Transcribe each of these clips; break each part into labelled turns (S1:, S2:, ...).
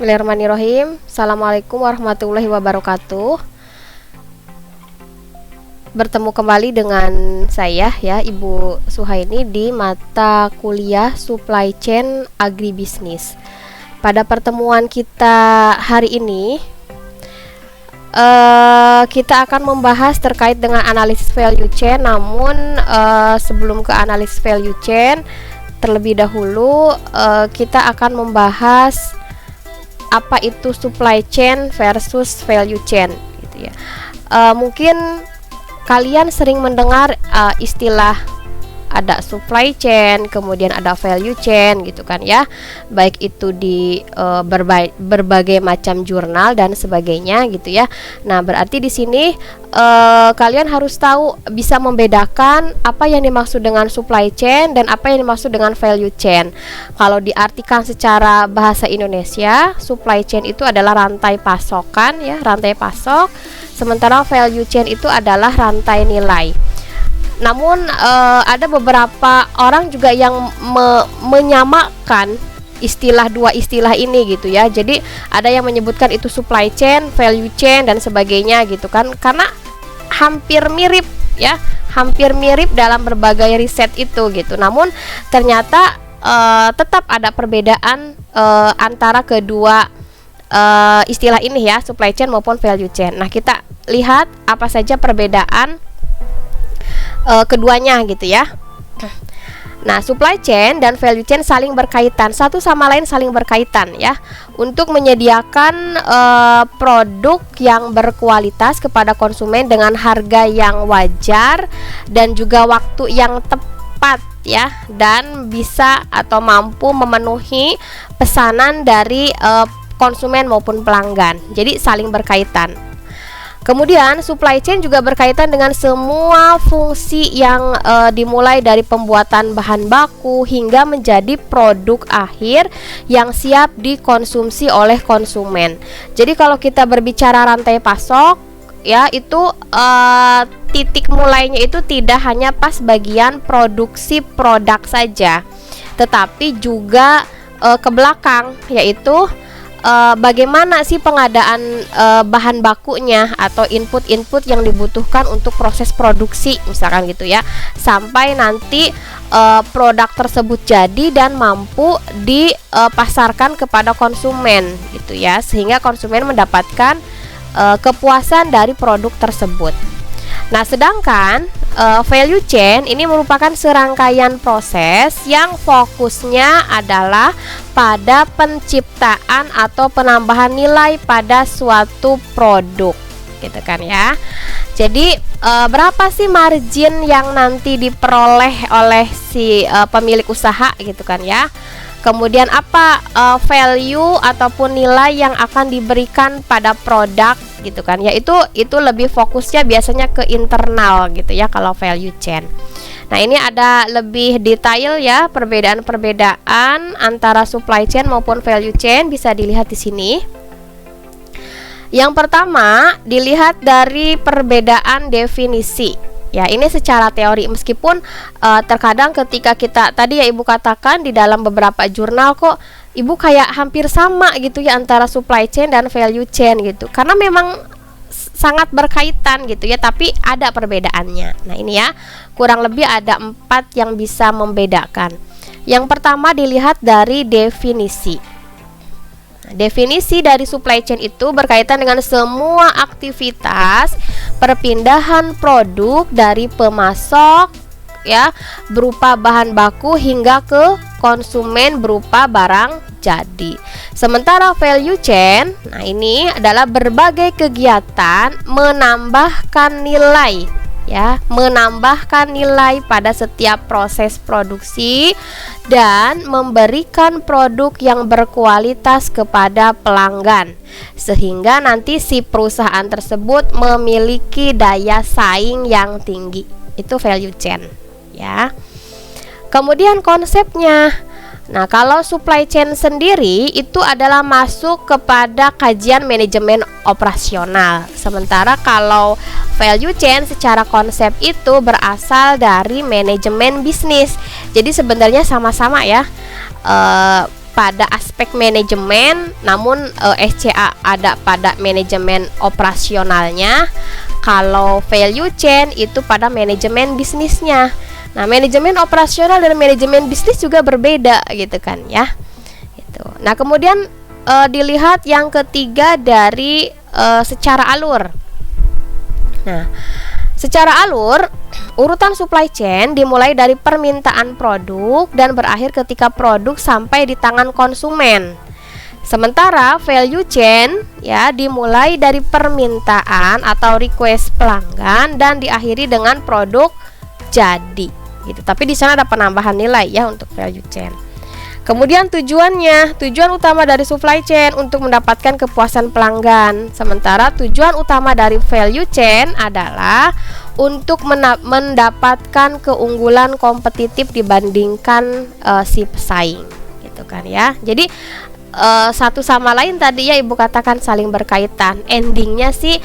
S1: Bismillahirrahmanirrahim. Assalamualaikum warahmatullahi wabarakatuh. Bertemu kembali dengan saya ya, Ibu Suhaini di mata kuliah Supply Chain Agribisnis. Pada pertemuan kita hari ini kita akan membahas terkait dengan analisis value chain. Namun sebelum ke analisis value chain, terlebih dahulu kita akan membahas apa itu supply chain versus value chain gitu ya. Mungkin kalian sering mendengar istilah ada supply chain, kemudian ada value chain gitu kan ya. Baik itu di berbagai macam jurnal dan sebagainya gitu ya. Nah, berarti di sini kalian harus tahu, bisa membedakan apa yang dimaksud dengan supply chain dan apa yang dimaksud dengan value chain. Kalau diartikan secara bahasa Indonesia, supply chain itu adalah rantai pasokan ya, rantai pasok. Sementara value chain itu adalah rantai nilai. Namun ada beberapa orang juga yang menyamakan dua istilah ini gitu ya. Jadi ada yang menyebutkan itu supply chain, value chain dan sebagainya gitu kan, karena hampir mirip ya, hampir mirip dalam berbagai riset itu gitu. Namun ternyata tetap ada perbedaan antara kedua istilah ini ya, supply chain maupun value chain. Nah, kita lihat apa saja perbedaan keduanya gitu ya. Nah, supply chain dan value chain saling berkaitan, satu sama lain saling berkaitan ya, untuk menyediakan produk yang berkualitas kepada konsumen dengan harga yang wajar dan juga waktu yang tepat ya, dan bisa atau mampu memenuhi pesanan dari konsumen maupun pelanggan. Jadi saling berkaitan. Kemudian supply chain juga berkaitan dengan semua fungsi yang dimulai dari pembuatan bahan baku hingga menjadi produk akhir yang siap dikonsumsi oleh konsumen. Jadi kalau kita berbicara rantai pasok ya, itu titik mulainya itu tidak hanya pas bagian produksi produk saja, tetapi juga ke belakang, yaitu bagaimana sih pengadaan bahan bakunya atau input-input yang dibutuhkan untuk proses produksi misalkan gitu ya, sampai nanti produk tersebut jadi dan mampu dipasarkan kepada konsumen gitu ya, sehingga konsumen mendapatkan kepuasan dari produk tersebut. Nah, sedangkan value chain ini merupakan serangkaian proses yang fokusnya adalah pada penciptaan atau penambahan nilai pada suatu produk gitu kan ya. Jadi berapa sih margin yang nanti diperoleh oleh si pemilik usaha gitu kan ya. Kemudian apa value ataupun nilai yang akan diberikan pada produk gitu kan ya. Itu lebih fokusnya biasanya ke internal gitu ya kalau value chain. Nah, ini ada lebih detail ya, perbedaan-perbedaan antara supply chain maupun value chain bisa dilihat di sini. Yang pertama, dilihat dari perbedaan definisi. Ya, ini secara teori, meskipun terkadang ketika kita tadi ya Ibu katakan di dalam beberapa jurnal kok Ibu kayak hampir sama gitu ya antara supply chain dan value chain gitu, karena memang sangat berkaitan gitu ya, tapi ada perbedaannya. Nah, ini ya, kurang lebih ada 4 yang bisa membedakan. Yang pertama dilihat dari definisi. Definisi dari supply chain itu berkaitan dengan semua aktivitas perpindahan produk dari pemasok ya berupa bahan baku hingga ke konsumen berupa barang jadi. Sementara value chain, nah ini adalah berbagai kegiatan menambahkan nilai ya, menambahkan nilai pada setiap proses produksi dan memberikan produk yang berkualitas kepada pelanggan, sehingga nanti si perusahaan tersebut memiliki daya saing yang tinggi. Itu value chain ya. Kemudian konsepnya. Nah, kalau supply chain sendiri itu adalah masuk kepada kajian manajemen operasional. Sementara kalau value chain secara konsep itu berasal dari manajemen bisnis. Jadi sebenarnya sama-sama ya. pada aspek manajemen, namun SCA ada pada manajemen operasionalnya. Kalau value chain itu pada manajemen bisnisnya. Nah, manajemen operasional dan manajemen bisnis juga berbeda gitu kan ya. Gitu. Nah, kemudian dilihat yang ketiga dari secara alur. Nah, secara alur, urutan supply chain dimulai dari permintaan produk dan berakhir ketika produk sampai di tangan konsumen. Sementara value chain ya dimulai dari permintaan atau request pelanggan dan diakhiri dengan produk jadi gitu. Tapi di sana ada penambahan nilai ya untuk value chain. Kemudian tujuan utama dari supply chain untuk mendapatkan kepuasan pelanggan. Sementara tujuan utama dari value chain adalah untuk mendapatkan keunggulan kompetitif dibandingkan si pesaing gitu kan ya. Jadi satu sama lain tadi ya Ibu katakan saling berkaitan. Endingnya sih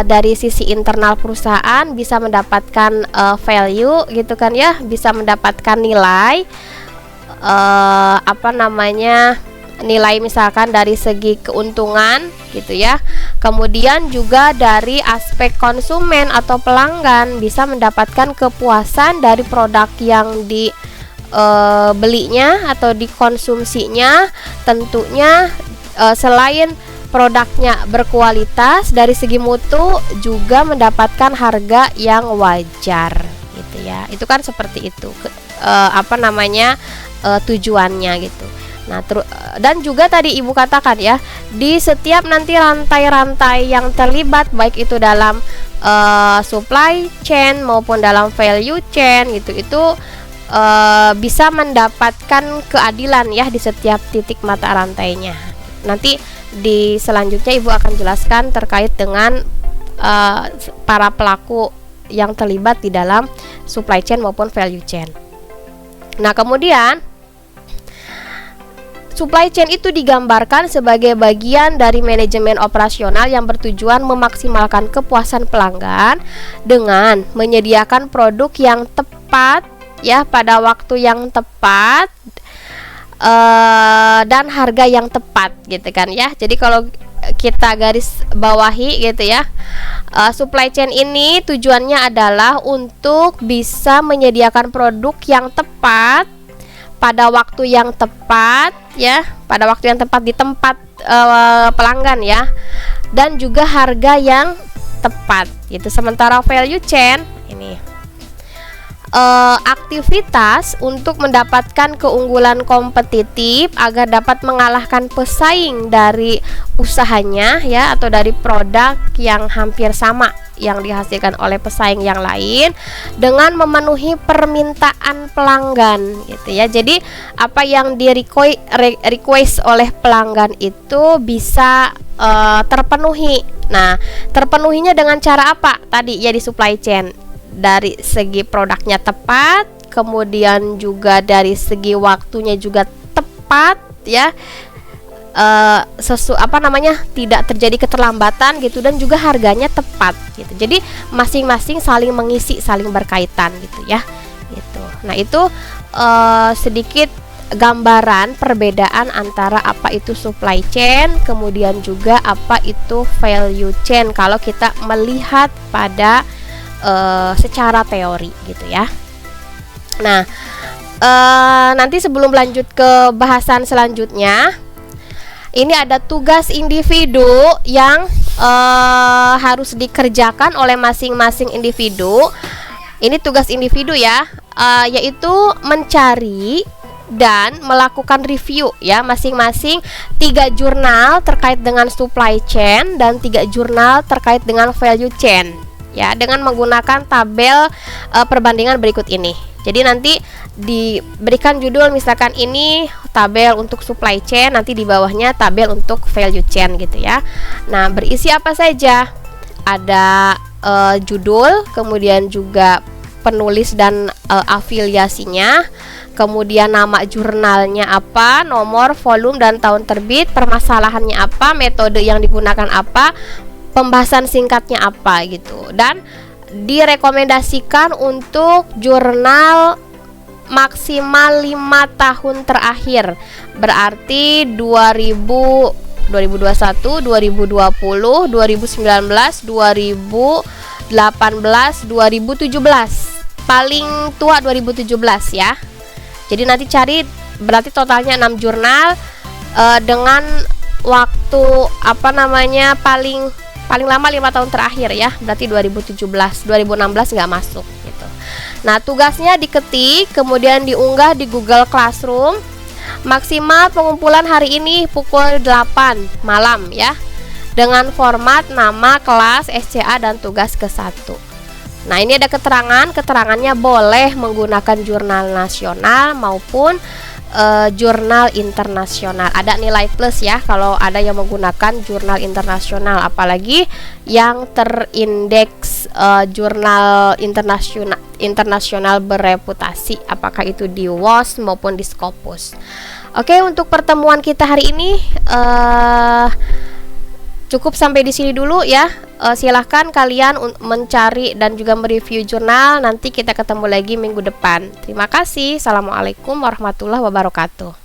S1: dari sisi internal perusahaan bisa mendapatkan value gitu kan ya, bisa mendapatkan nilai nilai misalkan dari segi keuntungan gitu ya. Kemudian juga dari aspek konsumen atau pelanggan bisa mendapatkan kepuasan dari produk yang belinya atau dikonsumsinya. Tentunya selain produknya berkualitas, dari segi mutu juga mendapatkan harga yang wajar gitu ya. Itu kan seperti itu tujuannya gitu. Nah, dan juga tadi Ibu katakan ya, di setiap nanti rantai-rantai yang terlibat baik itu dalam supply chain maupun dalam value chain gitu, itu bisa mendapatkan keadilan ya di setiap titik mata rantainya. Nanti di selanjutnya Ibu akan jelaskan terkait dengan para pelaku yang terlibat di dalam supply chain maupun value chain. Nah, kemudian supply chain itu digambarkan sebagai bagian dari manajemen operasional yang bertujuan memaksimalkan kepuasan pelanggan dengan menyediakan produk yang tepat ya pada waktu yang tepat dan harga yang tepat gitu kan ya. Jadi kalau kita garis bawahi gitu ya, supply chain ini tujuannya adalah untuk bisa menyediakan produk yang tepat pada waktu yang tepat ya, pada waktu yang tepat di tempat pelanggan ya, dan juga harga yang tepat gitu. Sementara value chain ini aktivitas untuk mendapatkan keunggulan kompetitif agar dapat mengalahkan pesaing dari usahanya ya, atau dari produk yang hampir sama yang dihasilkan oleh pesaing yang lain dengan memenuhi permintaan pelanggan gitu ya. Jadi apa yang di request oleh pelanggan itu bisa terpenuhi. Nah, terpenuhinya dengan cara apa? Tadi ya di supply chain, dari segi produknya tepat, kemudian juga dari segi waktunya juga tepat ya, tidak terjadi keterlambatan gitu, dan juga harganya tepat gitu. Jadi masing-masing saling mengisi, saling berkaitan gitu ya gitu. Nah, itu sedikit gambaran perbedaan antara apa itu supply chain, kemudian juga apa itu value chain kalau kita melihat pada secara teori gitu ya. Nah, nanti sebelum lanjut ke bahasan selanjutnya, ini ada tugas individu yang harus dikerjakan oleh masing-masing individu. Ini tugas individu ya, yaitu mencari dan melakukan review ya masing-masing 3 jurnal terkait dengan supply chain dan 3 jurnal terkait dengan value chain ya, dengan menggunakan tabel perbandingan berikut ini. Jadi nanti diberikan judul misalkan ini tabel untuk supply chain, nanti di bawahnya tabel untuk value chain gitu ya. Nah, berisi apa saja? Ada judul, kemudian juga penulis dan afiliasinya, kemudian nama jurnalnya apa, nomor, volume dan tahun terbit, permasalahannya apa, metode yang digunakan apa, pembahasan singkatnya apa gitu. Dan direkomendasikan untuk jurnal maksimal 5 tahun terakhir. Berarti 2021, 2020, 2019, 2018, 2017. Paling tua 2017 ya. Jadi nanti cari, berarti totalnya 6 jurnal dengan waktu paling lama 5 tahun terakhir ya. Berarti 2017, 2016 nggak masuk gitu. Nah, tugasnya diketik kemudian diunggah di Google Classroom. Maksimal pengumpulan hari ini pukul 8 malam ya. Dengan format nama, kelas, SCA dan tugas ke-1. Nah, ini ada keterangannya boleh menggunakan jurnal nasional maupun jurnal internasional. Ada nilai plus ya kalau ada yang menggunakan jurnal internasional, apalagi yang terindeks jurnal internasional bereputasi, apakah itu di WOS maupun di Scopus. Oke, untuk pertemuan kita hari ini cukup sampai di sini dulu ya. Silahkan kalian mencari dan juga mereview jurnal. Nanti kita ketemu lagi minggu depan. Terima kasih. Assalamualaikum warahmatullahi wabarakatuh.